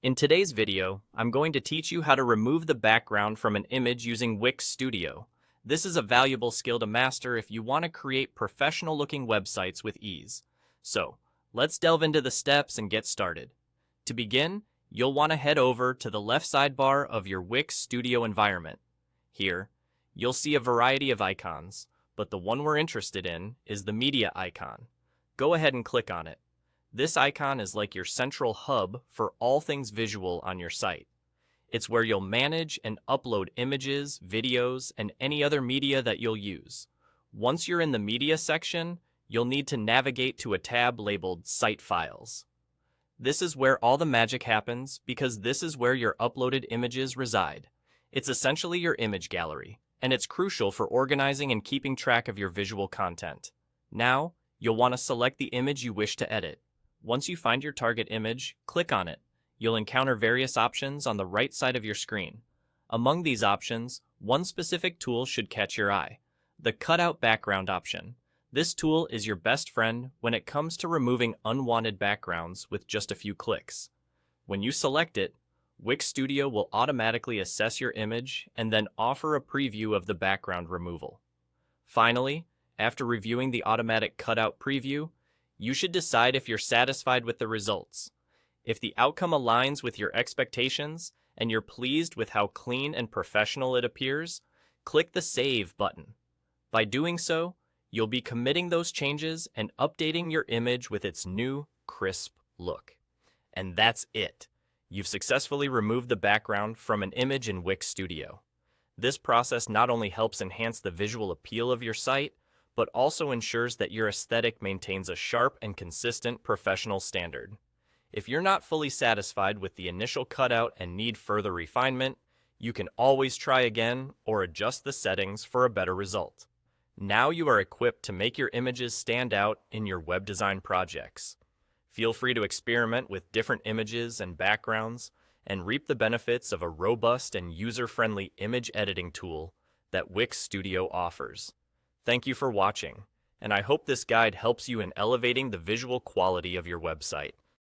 In today's video, I'm going to teach you how to remove the background from an image using Wix Studio. This is a valuable skill to master if you want to create professional-looking websites with ease. So, let's delve into the steps and get started. To begin, you'll want to head over to the left sidebar of your Wix Studio environment. Here, you'll see a variety of icons, but the one we're interested in is the media icon. Go ahead and click on it. This icon is like your central hub for all things visual on your site. It's where you'll manage and upload images, videos, and any other media that you'll use. Once you're in the media section, you'll need to navigate to a tab labeled Site Files. This is where all the magic happens because this is where your uploaded images reside. It's essentially your image gallery, and it's crucial for organizing and keeping track of your visual content. Now, you'll want to select the image you wish to edit. Once you find your target image, click on it. You'll encounter various options on the right side of your screen. Among these options, one specific tool should catch your eye: the Cutout Background option. This tool is your best friend when it comes to removing unwanted backgrounds with just a few clicks. When you select it, Wix Studio will automatically assess your image and then offer a preview of the background removal. Finally, after reviewing the automatic cutout preview, you should decide if you're satisfied with the results. If the outcome aligns with your expectations and you're pleased with how clean and professional it appears, click the Save button. By doing so, you'll be committing those changes and updating your image with its new, crisp look. And that's it. You've successfully removed the background from an image in Wix Studio. This process not only helps enhance the visual appeal of your site, but also ensures that your aesthetic maintains a sharp and consistent professional standard. If you're not fully satisfied with the initial cutout and need further refinement, you can always try again or adjust the settings for a better result. Now you are equipped to make your images stand out in your web design projects. Feel free to experiment with different images and backgrounds and reap the benefits of a robust and user-friendly image editing tool that Wix Studio offers. Thank you for watching, and I hope this guide helps you in elevating the visual quality of your website.